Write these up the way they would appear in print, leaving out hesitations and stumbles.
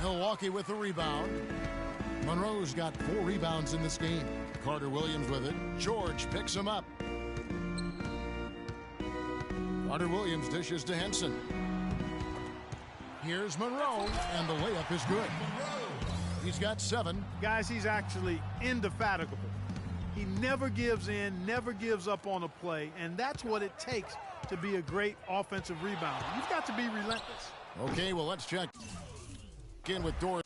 Milwaukee with the rebound. Monroe's got 4 rebounds in this game. Carter Williams with it. George picks him up. Carter Williams dishes to Henson. Here's Monroe, and the layup is good. He's got 7. Guys, he's actually indefatigable. He never gives in, never gives up on a play, and that's what it takes to be a great offensive rebounder. You've got to be relentless. Okay, well, let's check in with Doris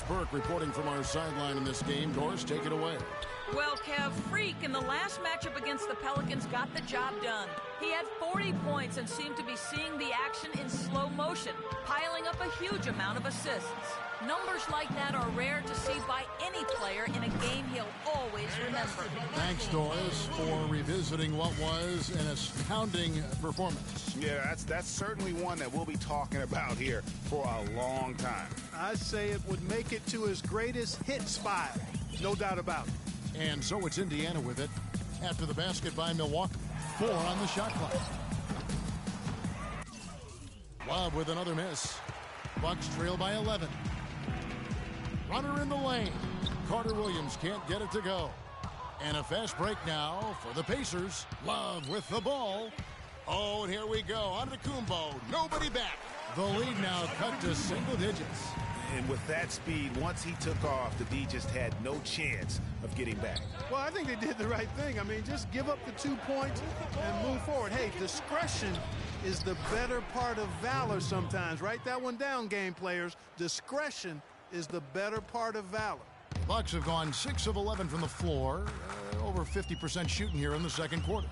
Burke reporting from our sideline in this game. Doris, take it away. Well, Kev, Freak in the last matchup against the Pelicans got the job done. He had 40 points and seemed to be seeing the action in slow motion, piling up a huge amount of assists. Numbers like that are rare to see by any player in a game he'll always remember. Thanks, Doris, for revisiting what was an astounding performance. Yeah, that's certainly one that we'll be talking about here for a long time. I'd say it would make it to his greatest hit spot, no doubt about it. And so it's Indiana with it after the basket by Milwaukee. 4 on the shot clock. Love with another miss. Bucks trail by 11. Runner in the lane. Carter Williams can't get it to go. And a fast break now for the Pacers. Love with the ball. Oh, and here we go. Antetokounmpo. Nobody back. The lead now cut to single digits. And with that speed, once he took off, the D just had no chance of getting back. Well, I think they did the right thing. I mean, just give up the 2 points and move forward. Hey, discretion is the better part of valor sometimes. Write that one down, game players. Discretion is the better part of valor. Bucks have gone 6 of 11 from the floor. Over 50% shooting here in the second quarter.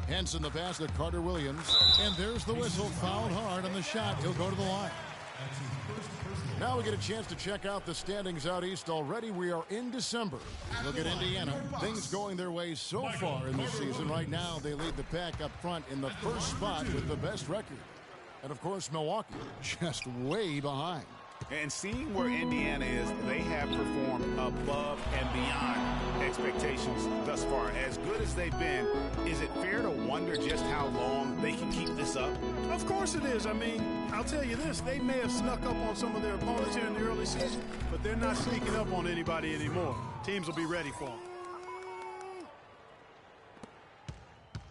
Henson the pass to Carter Williams. And there's the whistle. Fouled hard on the shot. He'll go to the line. Now we get a chance to check out the standings out east already. We are in December. Look at Indiana. Things going their way so far in this season. Right now, they lead the pack up front in the first spot with the best record. And, of course, Milwaukee just way behind. And seeing where Indiana is, they have performed above and beyond expectations thus far. As good as they've been, is it fair to wonder just how long they can keep this up? Of course it is. I mean, I'll tell you this. They may have snuck up on some of their opponents here in the early season, but they're not sneaking up on anybody anymore. Teams will be ready for them.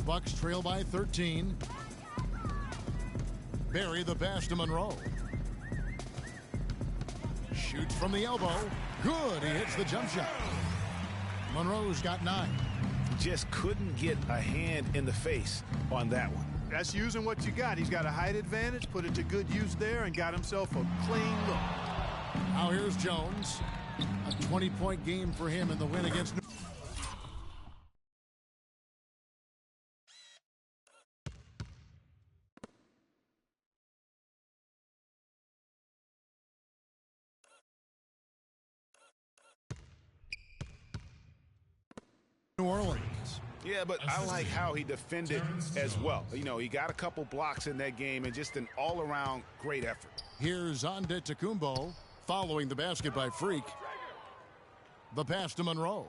Bucks trail by 13. Barry the pass to Monroe. Shoots from the elbow. Good. He hits the jump shot. Monroe's got 9. Just couldn't get a hand in the face on that one. That's using what you got. He's got a height advantage, put it to good use there, and got himself a clean look. Now here's Jones. A 20-point game for him in the win against New Orleans. Yeah, but I like how he defended as well. You know, he got a couple blocks in that game and just an all-around great effort. Here's Antetokounmpo following the basket by Freak. The pass to Monroe.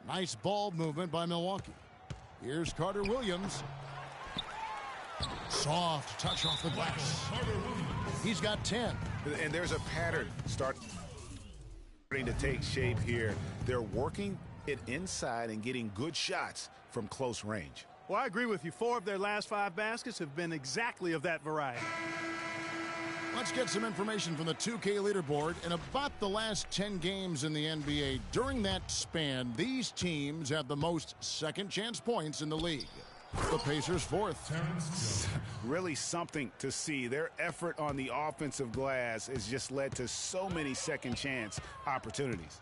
Nice ball movement by Milwaukee. Here's Carter Williams. Soft touch off the glass. He's got 10. And there's a pattern starting to take shape here. They're working it inside and getting good shots from close range. Well, I agree with you. 4 of their last 5 baskets have been exactly of that variety. Let's get some information from the 2K leaderboard. In about the last 10 games in the NBA, during that span, these teams have the most second chance points in the league. The Pacers 4th. Really something to see. Their effort on the offensive glass has just led to so many second chance opportunities.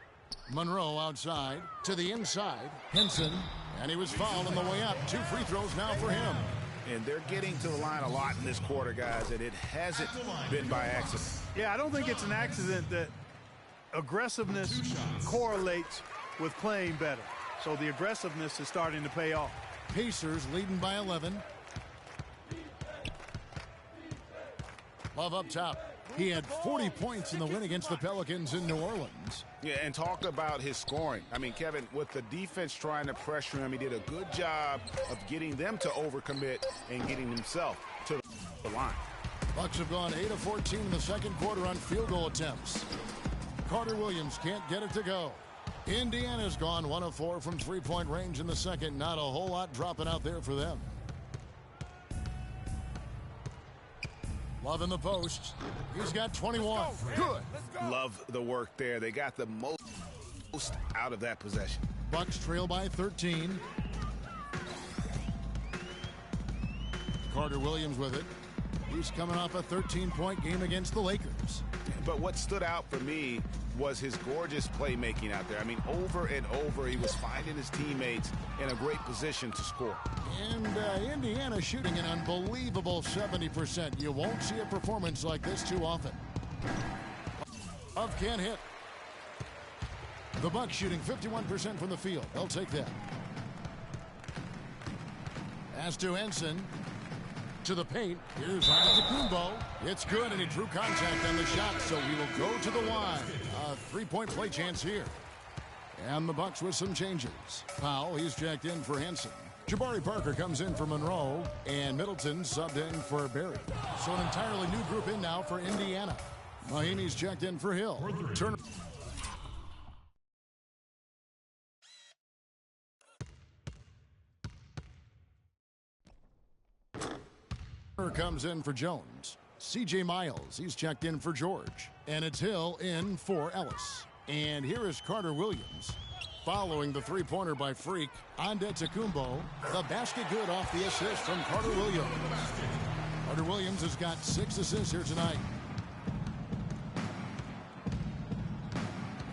Monroe outside to the inside. Henson, and he was fouled on the way up. 2 free throws now for him. And they're getting to the line a lot in this quarter, guys, and it hasn't been by accident. Yeah, I don't think it's an accident that aggressiveness correlates with playing better. So the aggressiveness is starting to pay off. Pacers leading by 11. Love up top. He had 40 points in the win against the Pelicans in New Orleans. Yeah, and talk about his scoring. I mean, Kevin, with the defense trying to pressure him, he did a good job of getting them to overcommit and getting himself to the line. Bucks have gone 8 of 14 in the second quarter on field goal attempts. Carter Williams can't get it to go. Indiana's gone 1 of 4 from three-point range in the second. Not a whole lot dropping out there for them. Love in the post. He's got 21. Good. Love the work there. They got the most out of that possession. Bucks trail by 13. Carter Williams with it. He's coming off a 13-point game against the Lakers. But what stood out for me was his gorgeous playmaking out there. I mean, over and over, he was finding his teammates in a great position to score. And Indiana shooting an unbelievable 70%. You won't see a performance like this too often. Love can't hit. The Bucks shooting 51% from the field. They'll take that. As to Henson. To the paint. Here's Antetokounmpo. It's good, and he drew contact on the shot, so he will go to the line. A three-point play chance here. And the Bucks with some changes. Powell, he's checked in for Henson. Jabari Parker comes in for Monroe, and Middleton subbed in for Barry. So an entirely new group in now for Indiana. Mahinmi's checked in for Hill. Turner. Comes in for Jones. C.J. Miles, he's checked in for George. And it's Hill in for Ellis. And here is Carter Williams. Following the three-pointer by Freak, Antetokounmpo. The basket good off the assist from Carter Williams. Carter Williams has got 6 assists here tonight.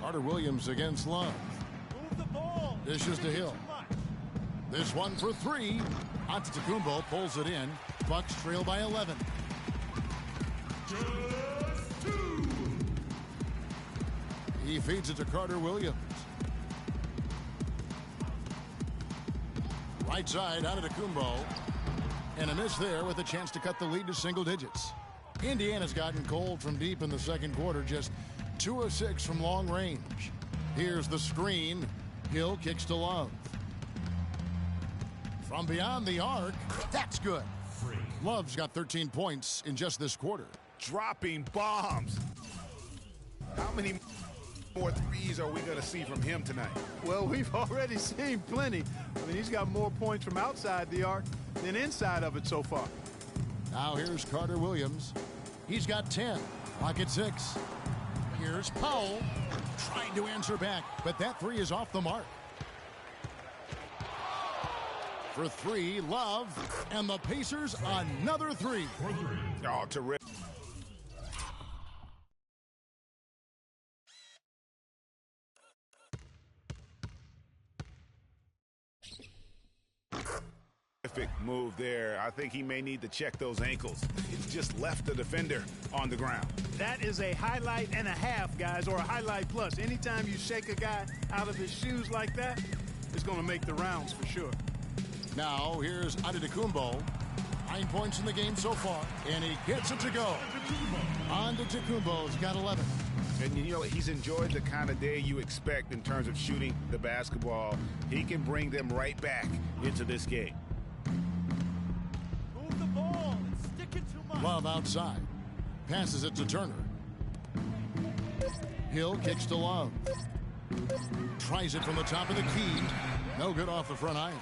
Carter Williams against Love. Dishes to Hill. This one for 3. Antetokounmpo pulls it in. Bucks trail by 11. He feeds it to Carter Williams. Right side, Antetokounmpo. And a miss there with a chance to cut the lead to single digits. Indiana's gotten cold from deep in the second quarter. Just 2 of 6 from long range. Here's the screen. Hill kicks to Love. From beyond the arc, that's good. Love's got 13 points in just this quarter. Dropping bombs. How many more threes are we going to see from him tonight? Well, we've already seen plenty. I mean, he's got more points from outside the arc than inside of it so far. Now here's Carter Williams. He's got 10. Clock at 6. Here's Powell trying to answer back, but that 3 is off the mark. For 3, Love, and the Pacers another 3. Oh, terrific. Terrific move there. I think he may need to check those ankles. He's just left the defender on the ground. That is a highlight and a half, guys, or a highlight plus. Anytime you shake a guy out of his shoes like that, it's going to make the rounds for sure. Now, here's Antetokounmpo. 9 points in the game so far, and he gets it to go. Antetokounmpo's got 11. And, you know, he's enjoyed the kind of day you expect in terms of shooting the basketball. He can bring them right back into this game. Move the ball and stick it too much. Love outside. Passes it to Turner. Hill kicks to Love. Tries it from the top of the key. No good off the front iron.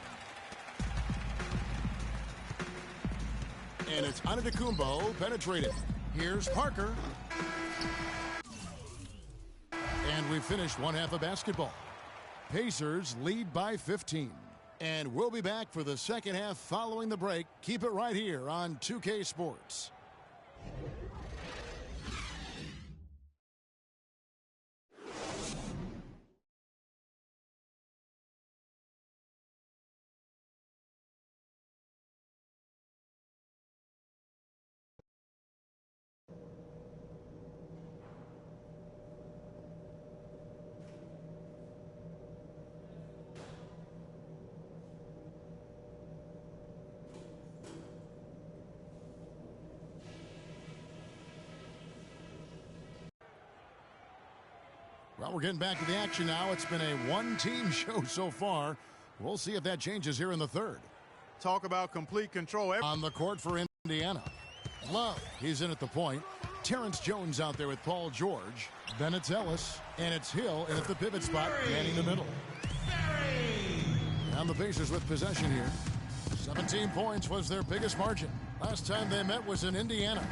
And it's Antetokounmpo penetrated. Here's Parker. And we finished one half of basketball. Pacers lead by 15. And we'll be back for the second half following the break. Keep it right here on 2K Sports. Well, we're getting back to the action now. It's been a one-team show so far. We'll see if that changes here in the third. Talk about complete control. On the court for Indiana. Love, he's in at the point. Terrence Jones out there with Paul George. Then it's Ellis, and it's Hill in at the pivot spot, manning the middle. And the Pacers with possession here. 17 points was their biggest margin. Last time they met was in Indiana.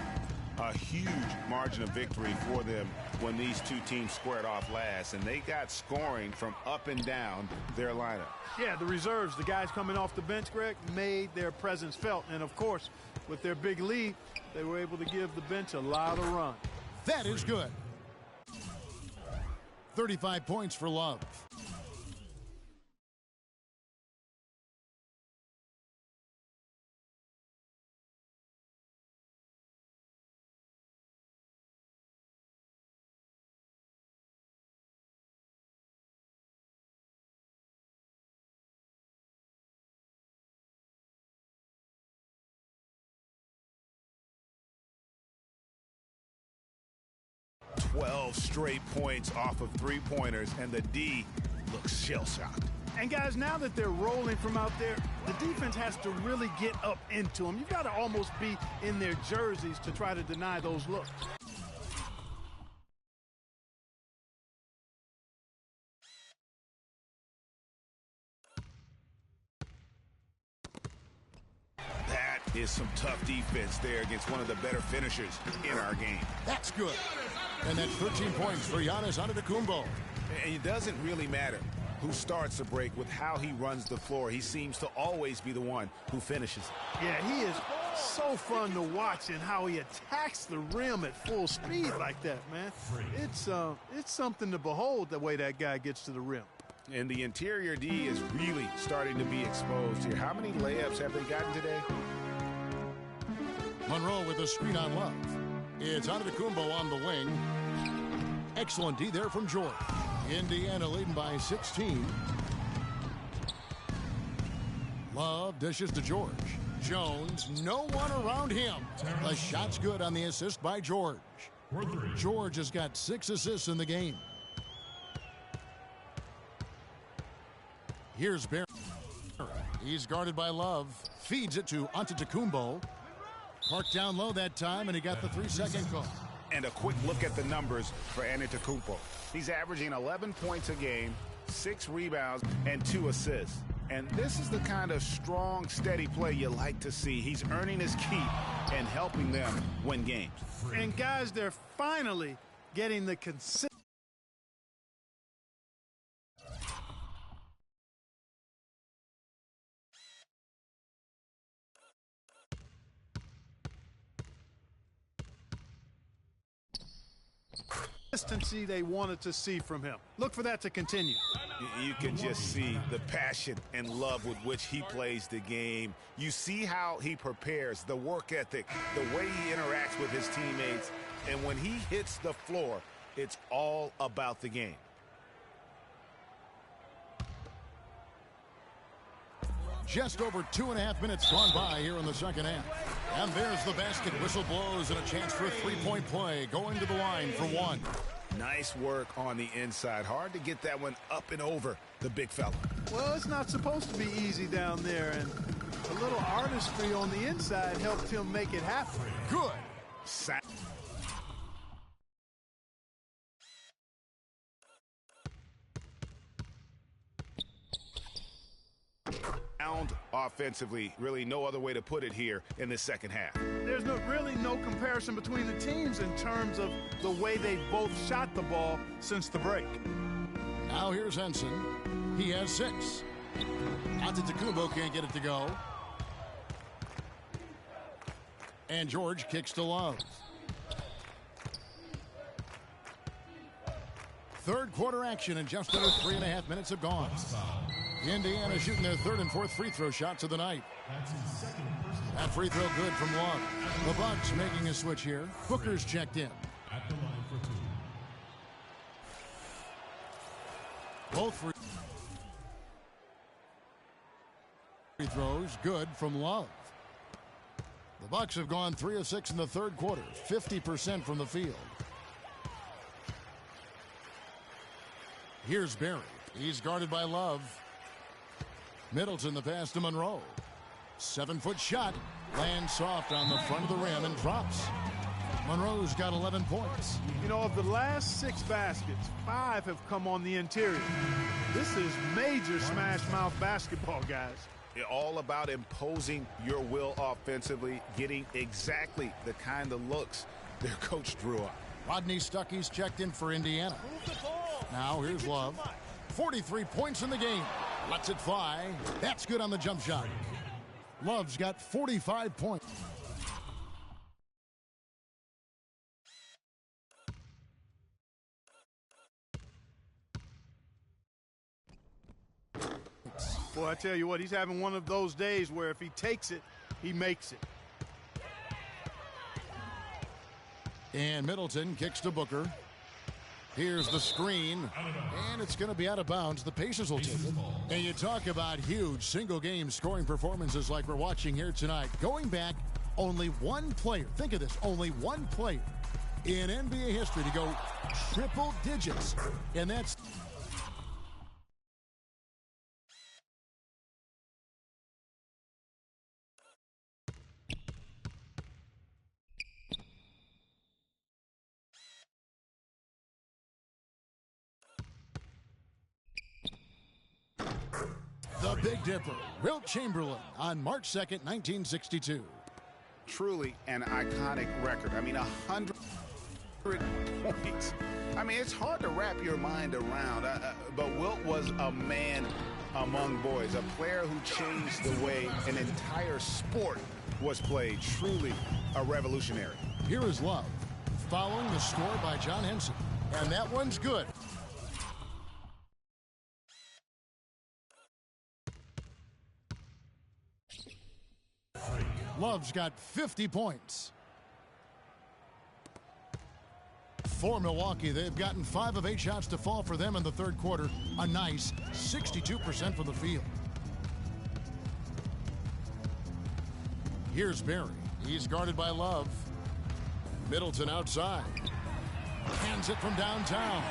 A huge margin of victory for them when these two teams squared off last, and they got scoring from up and down their lineup. Yeah, the reserves, the guys coming off the bench, Greg, made their presence felt. And, of course, with their big lead, they were able to give the bench a lot of run. That is good. 35 points for Love. Straight points off of three-pointers, and the D looks shell-shocked. And, guys, now that they're rolling from out there, the defense has to really get up into them. You've got to almost be in their jerseys to try to deny those looks. That is some tough defense there against one of the better finishers in our game. That's good. And that's 13 points for Giannis Antetokounmpo. And it doesn't really matter who starts the break with how he runs the floor. He seems to always be the one who finishes. Yeah, he is so fun to watch and how he attacks the rim at full speed like that, man. It's something to behold the way that guy gets to the rim. And the interior D is really starting to be exposed here. How many layups have they gotten today? Monroe with a screen on Love. It's Antetokounmpo on the wing. Excellent D there from George. Indiana leading by 16. Love dishes to George. Jones, no one around him. The shot's good on the assist by George. George has got 6 assists in the game. Here's Barry. He's guarded by Love. Feeds it to Antetokounmpo. Parked down low that time, and he got the 3-second call. And a quick look at the numbers for Antetokounmpo. He's averaging 11 points a game, 6 rebounds, and 2 assists. And this is the kind of strong, steady play you like to see. He's earning his keep and helping them win games. And, guys, they're finally getting the consistent. Consistency they wanted to see from him. Look for that to continue. You can just see the passion and love with which he plays the game. You see how he prepares, the work ethic, the way he interacts with his teammates. And when he hits the floor, it's all about the game. Just over 2.5 minutes gone by here in the second half. And there's the basket. Whistle blows and a chance for a three-point play. Going to the line for one. Nice work on the inside. Hard to get that one up and over the big fella. Well, it's not supposed to be easy down there, and a little artistry on the inside helped him make it happen. Good. Offensively, really no other way to put it here in the second half. There's really no comparison between the teams in terms of the way they both shot the ball since the break. Now here's Henson. He has 6. Antetokounmpo can't get it to go. And George kicks to Love. Third quarter action, and just under 3.5 minutes have gone. Indiana shooting their 3rd and 4th free throw shots of the night. That free throw good from Love. The Bucks making a switch here. Booker's checked in. At the line for 2. Both free throws good from Love. The Bucks have gone 3 of 6 in the third quarter, 50% from the field. Here's Barry. He's guarded by Love. Middleton the pass to Monroe. 7-foot shot. Lands soft on the front of the rim and drops. Monroe's got 11 points. You know, of the last 6 baskets, 5 have come on the interior. This is major smash mouth basketball, guys. All about imposing your will offensively, getting exactly the kind of looks their coach drew up. Rodney Stuckey's checked in for Indiana. Now here's Love. 43 points in the game. Lets it fly. That's good on the jump shot. Love's got 45 points. Boy, I tell you what, he's having one of those days where if he takes it, he makes it. And Middleton kicks to Booker. Here's the screen, and it's going to be out of bounds. The Pacers will take it. And you talk about huge single-game scoring performances like we're watching here tonight. Going back, only one player, think of this, only one player in NBA history to go triple digits, and that's... The Big Dipper, Wilt Chamberlain, on March 2nd, 1962. Truly an iconic record. I mean, 100 points. I mean, it's hard to wrap your mind around. But Wilt was a man among boys, a player who changed the way an entire sport was played. Truly a revolutionary. Here is Love, following the score by John Henson. And that one's good. Love's got 50 points. For Milwaukee, they've gotten 5 of 8 shots to fall for them in the third quarter. A nice 62% from the field. Here's Barry. He's guarded by Love. Middleton outside. Hands it from downtown.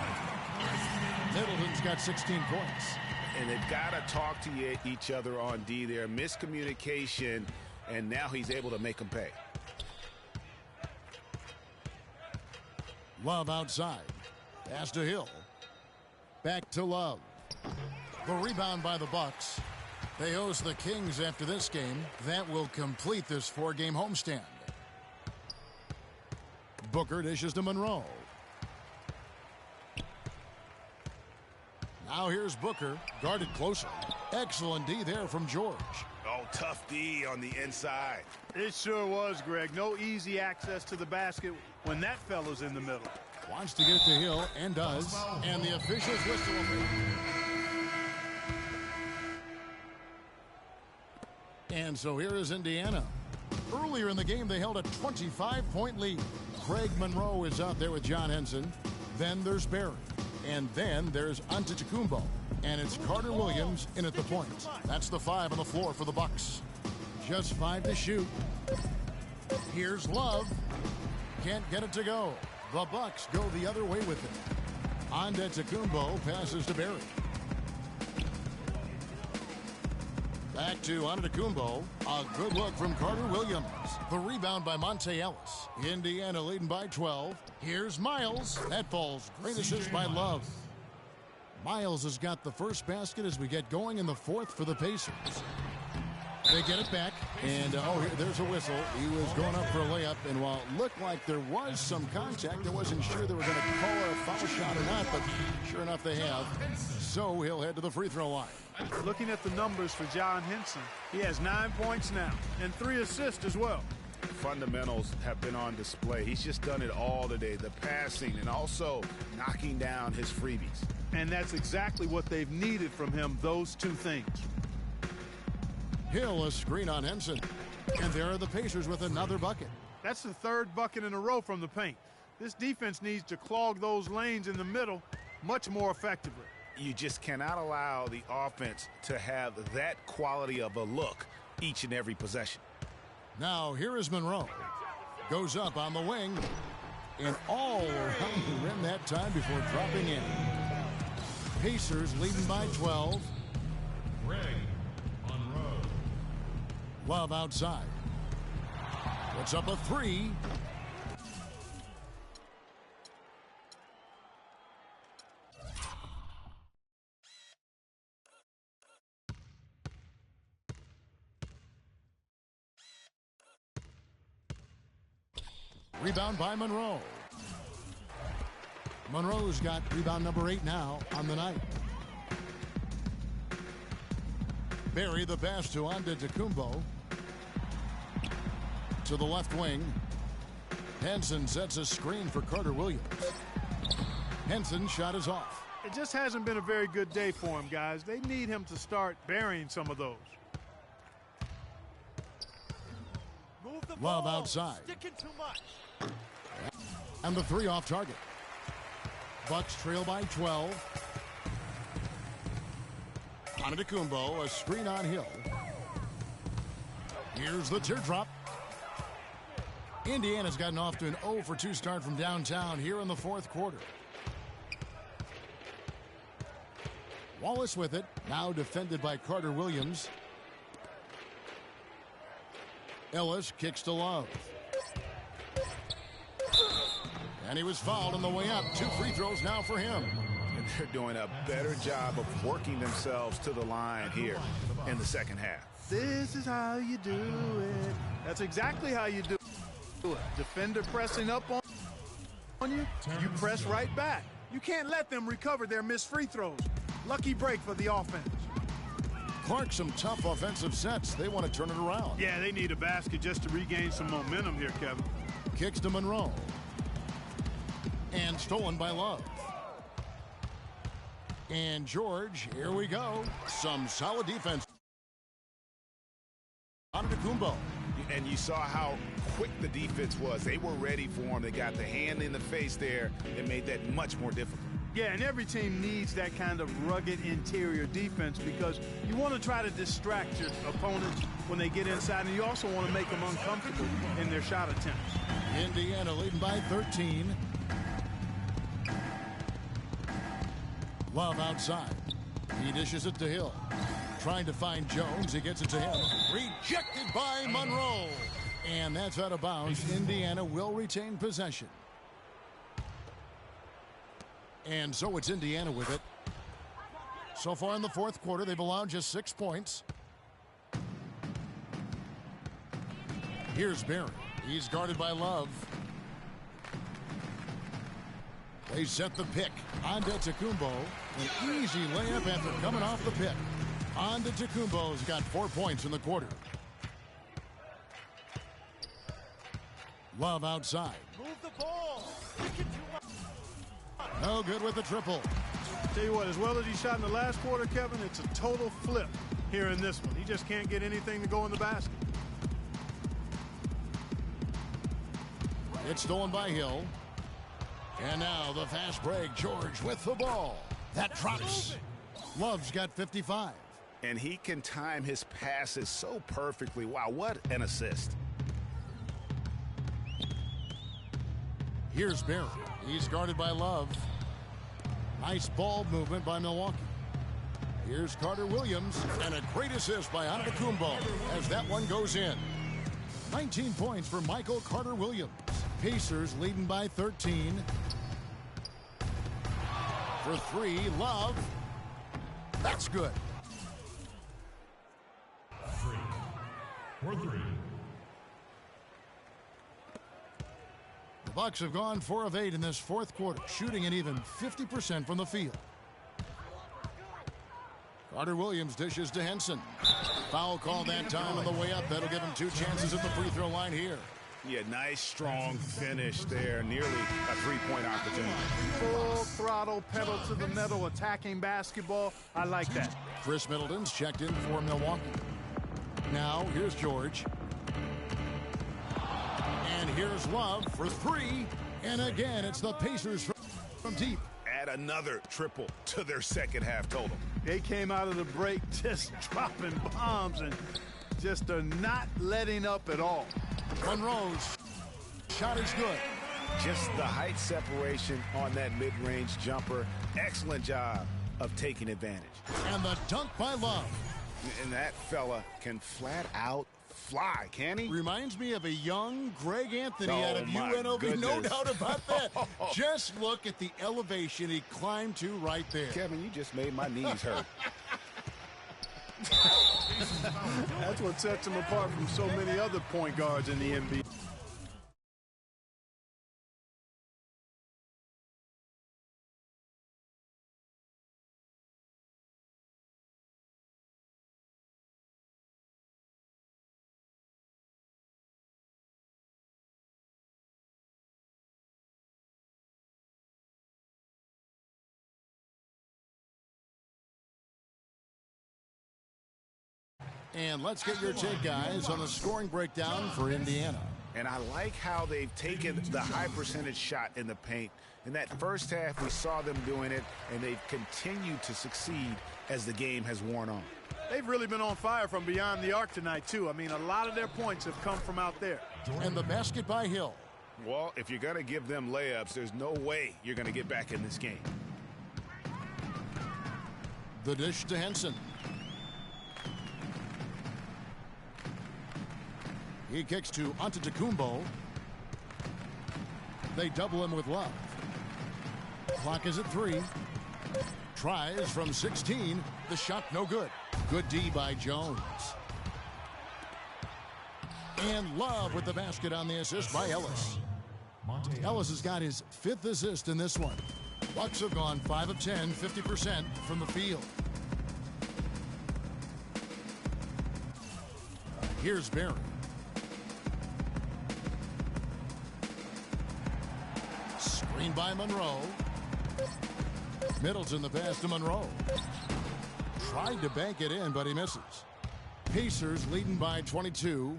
Middleton's got 16 points. And they've got to talk to each other on D there. Miscommunication. And now he's able to make them pay. Love outside. Pass to Hill. Back to Love. The rebound by the Bucks. They host the Kings after this game. That will complete this 4-game homestand. Booker dishes to Monroe. Now here's Booker, guarded closely. Excellent D there from George. Oh, tough D on the inside. It sure was, Greg. No easy access to the basket when that fella's in the middle. Wants to get it to Hill, and does. And the officials whistle. And so here is Indiana. Earlier in the game, they held a 25-point lead. Craig Monroe is out there with John Henson. Then there's Barry. And then there's Antetokounmpo. And it's Carter Williams in at the point. That's the 5 on the floor for the Bucks. Just 5 to shoot. Here's Love. Can't get it to go. The Bucks go the other way with it. Antetokounmpo passes to Barry. Back to Antetokounmpo. A good look from Carter Williams. The rebound by Monte Ellis. Indiana leading by 12. Here's Miles. That falls. Great assist by Love. Miles has got the first basket as we get going in the fourth for the Pacers. They get it back, and there's a whistle. He was going up for a layup, and while it looked like there was some contact, I wasn't sure they were going to call a foul shot or not, but sure enough they have. So he'll head to the free throw line. Looking at the numbers for John Henson, he has 9 points now and 3 assists as well. Fundamentals have been on display. He's just done it all today, the passing and also knocking down his freebies. And that's exactly what they've needed from him, those 2 things. Hill, a screen on Henson. And there are the Pacers with another bucket. That's the 3rd bucket in a row from the paint. This defense needs to clog those lanes in the middle much more effectively. You just cannot allow the offense to have that quality of a look each and every possession. Now here is Monroe. Goes up on the wing. And all around the rim that time before dropping in. Pacers leading by 12. Greg Monroe. Love outside. Puts up a three. Rebound by Monroe. Monroe's got rebound number 8 now on the night. Barry the pass to Antetokounmpo. To the left wing. Henson sets a screen for Carter Williams. Henson's shot is off. It just hasn't been a very good day for him, guys. They need him to start burying some of those. Move the Love ball. outside. Sticking too much. And the three off target. Bucks trail by 12. Antetokounmpo, a screen on Hill. Here's the teardrop. Indiana's gotten off to an 0 for 2 start from downtown here in the fourth quarter. Wallace with it, now defended by Carter Williams. Ellis kicks to Love. And he was fouled on the way up. 2 free throws now for him. And they're doing a better job of working themselves to the line here in the second half. This is how you do it. That's exactly how you do it. Defender pressing up on you, you press right back. You can't let them recover their missed free throws. Lucky break for the offense. Clark, some tough offensive sets. They want to turn it around. Yeah, they need a basket just to regain some momentum here, Kevin. Kicks to Monroe. And stolen by Love. And George, here we go. Some solid defense. Antetokounmpo. And you saw how quick the defense was. They were ready for him. They got the hand in the face there and made that much more difficult. Yeah, and every team needs that kind of rugged interior defense because you want to try to distract your opponents when they get inside, and you also want to make them uncomfortable in their shot attempts. Indiana leading by 13. Love outside. He dishes it to Hill. Trying to find Jones. He gets it to him. Rejected by Monroe. And that's out of bounds. Indiana will retain possession. And so it's Indiana with it. So far in the fourth quarter, they've allowed just 6 points. Here's Barry. He's guarded by Love. They set the pick. Antetokounmpo. An easy layup after coming off the pick. Antetokounmpo's got 4 points in the quarter. Love outside. Move the ball. Sticking too much. No good with the triple. Tell you what, as well as he shot in the last quarter, Kevin, it's a total flip here in this one. He just can't get anything to go in the basket. It's stolen by Hill. And now the fast break. George with the ball. That drops. Love's got 55. And he can time his passes so perfectly. Wow, what an assist. Here's Barry. He's guarded by Love. Nice ball movement by Milwaukee. Here's Carter Williams. And a great assist by Antetokounmpo as that one goes in. 19 points for Michael Carter Williams. Pacers leading by 13. For 3, Love. That's good. For 3. The Bucks have gone 4 of 8 in this fourth quarter, shooting an even 50% from the field. Carter Williams dishes to Henson. Foul call that time on the way up. That'll give him 2 chances at the free throw line here. Yeah, nice, strong finish there. Nearly a 3-point opportunity. Full throttle, pedal to the metal, attacking basketball. I like that. Chris Middleton's checked in for Milwaukee. Now, here's George. And here's Love for 3. And again, it's the Pacers from deep. Add another triple to their second half total. They came out of the break just dropping bombs and just are not letting up at all. Monroe's shot is good. Just the height separation on that mid-range jumper. Excellent job of taking advantage. And the dunk by Love. And that fella can flat out fly, can he? Reminds me of a young Greg Anthony Oh, out of my UNLV. goodness. No doubt about that. Just look at the elevation he climbed to right there. Kevin, you just made my knees hurt. That's what sets him apart from so many other point guards in the NBA. And let's get your take, guys, on the scoring breakdown for Indiana. And I like how they've taken the high percentage shot in the paint. In that first half, we saw them doing it, and they've continued to succeed as the game has worn on. They've really been on fire from beyond the arc tonight, too. I mean, a lot of their points have come from out there. And the basket by Hill. Well, if you're going to give them layups, there's no way you're going to get back in this game. The dish to Henson. He kicks to Antetokounmpo. They double him with Love. Clock is at 3. Tries from 16. The shot no good. Good D by Jones. And Love with the basket on the assist by Ellis. Ellis has got his 5th assist in this one. Bucks have gone 5 of 10, 50% from the field. Here's Barry. Screen by Monroe. Middleton the pass to Monroe. Tried to bank it in, but he misses. Pacers leading by 22.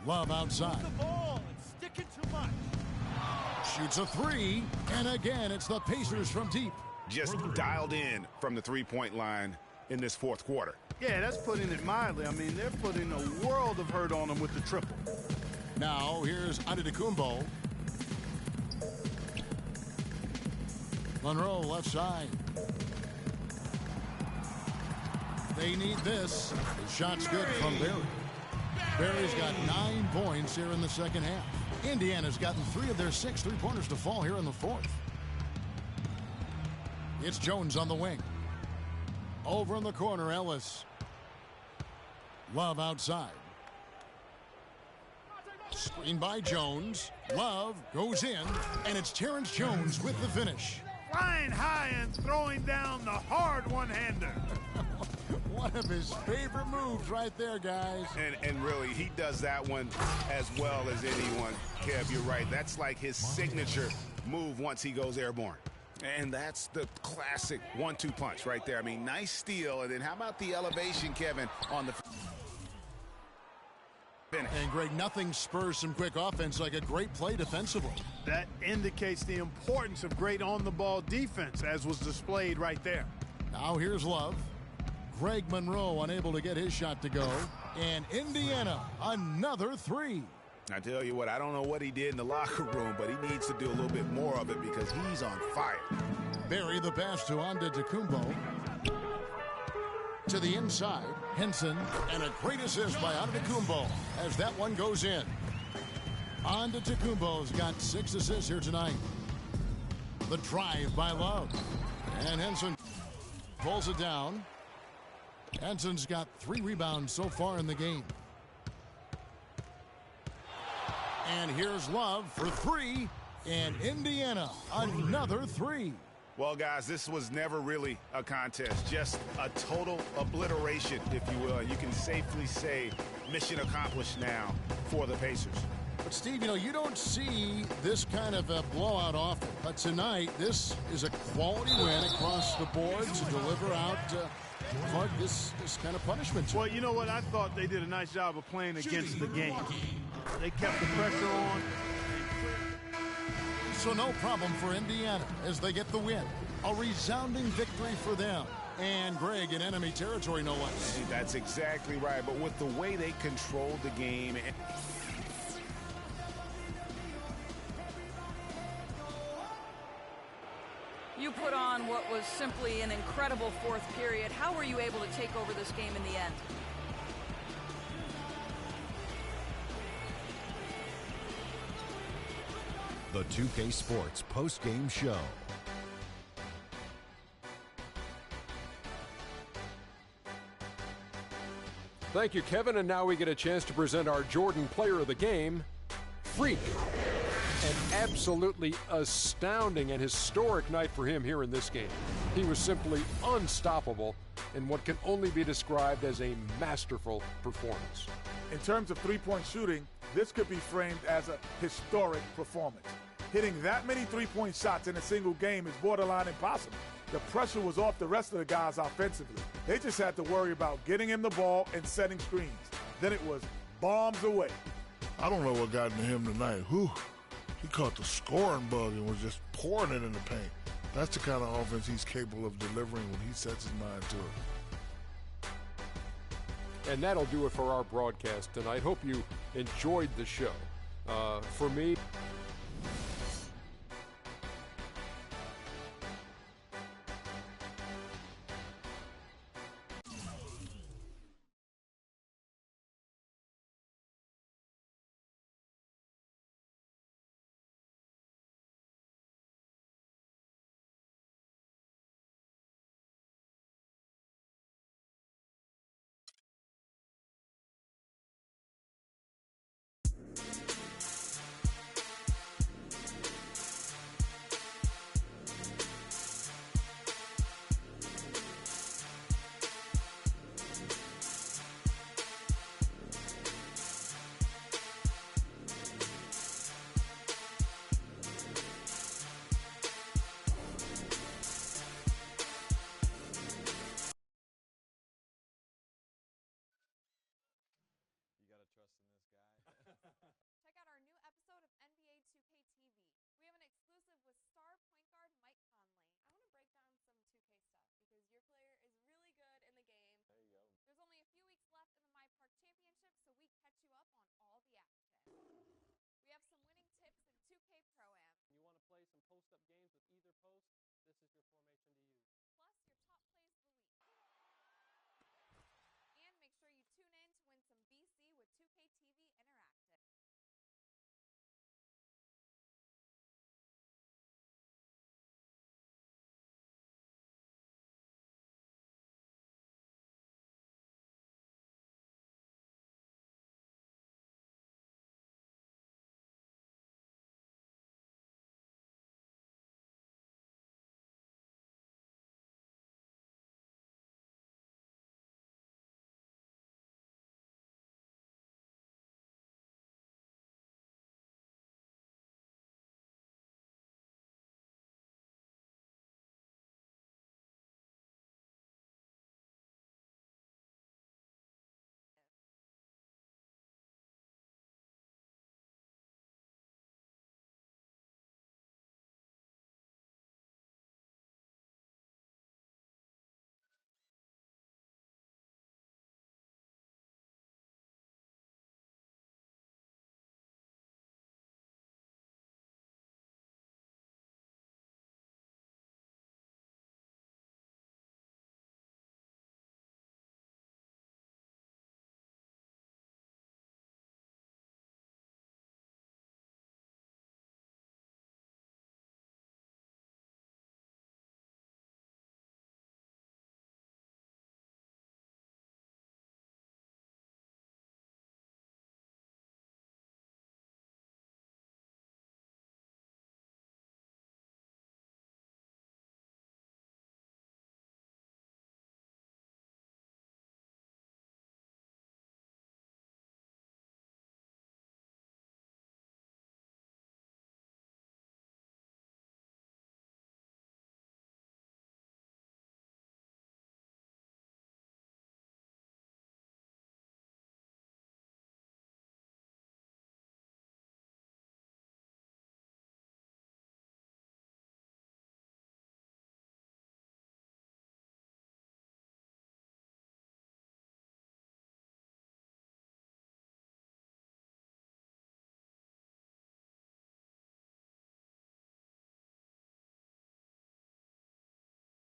Love outside. The ball and sticking too much. Shoots a 3, and again it's the Pacers from deep. Just dialed in from the three-point line in this fourth quarter. Yeah, that's putting it mildly. I mean, they're putting a world of hurt on them with the triple. Now here's Antetokounmpo. Monroe left side. They need this. The shot's good from Barry. Barry's got 9 points here in the second half. Indiana's gotten 3 of their 6 three-pointers to fall here in the fourth. It's Jones on the wing. Over in the corner, Ellis. Love outside. Screen by Jones. Love goes in, and it's Terrence Jones with the finish. Flying high and throwing down the hard one-hander. One of his favorite moves right there, guys. And really, he does that one as well as anyone. Kev, you're right. That's like his signature move once he goes airborne. And that's the classic 1-2 punch right there. I mean, nice steal. And then how about the elevation, Kevin, on the finish? And Greg, nothing spurs some quick offense like a great play defensively. That indicates the importance of great on-the-ball defense, as was displayed right there. Now here's Love. Greg Monroe unable to get his shot to go. And Indiana, another 3. I tell you what, I don't know what he did in the locker room, but he needs to do a little bit more of it because he's on fire. Barry the pass to Antetokounmpo. To the inside, Henson, and a great assist by Antetokounmpo as that one goes in. Antetokounmpo's got 6 assists here tonight. The drive by Love. And Henson pulls it down. Henson's got 3 rebounds so far in the game. And here's Love for 3. And Indiana, another 3. Well, guys, this was never really a contest, just a total obliteration, if you will. You can safely say mission accomplished now for the Pacers. But, Steve, you know, you don't see this kind of a blowout often. But tonight, this is a quality win across the board to deliver out this kind of punishment. Well, you know what? I thought they did a nice job of playing against the game. They kept the pressure on. So no problem for Indiana as they get the win. A resounding victory for them. And Greg in enemy territory, no less. That's exactly right. But with the way they controlled the game. You put on what was simply an incredible fourth period. How were you able to take over this game in the end? The 2K Sports post-game show. Thank you, Kevin. And now we get a chance to present our Jordan Player of the Game, Freak. An absolutely astounding and historic night for him here in this game. He was simply unstoppable in what can only be described as a masterful performance. In terms of three-point shooting, this could be framed as a historic performance. Hitting that many three-point shots in a single game is borderline impossible. The pressure was off the rest of the guys offensively. They just had to worry about getting him the ball and setting screens. Then it was bombs away. I don't know what got into him tonight. Whew. He caught the scoring bug and was just pouring it in the paint. That's the kind of offense he's capable of delivering when he sets his mind to it. And that'll do it for our broadcast tonight. Hope you enjoyed the show. For me, Check out our new episode of NBA 2K TV. We have an exclusive with star point guard Mike Conley. I want to break down some 2K stuff because your player is really good in the game. There you go. There's only a few weeks left in the My Park Championship, so we catch you up on all the action. We have some winning tips in 2K Pro-Am. You want to play some post-up games with either post? This is your formation to use. Plus your top plays of the week. And make sure you tune in to win some BC with 2K TV Interact.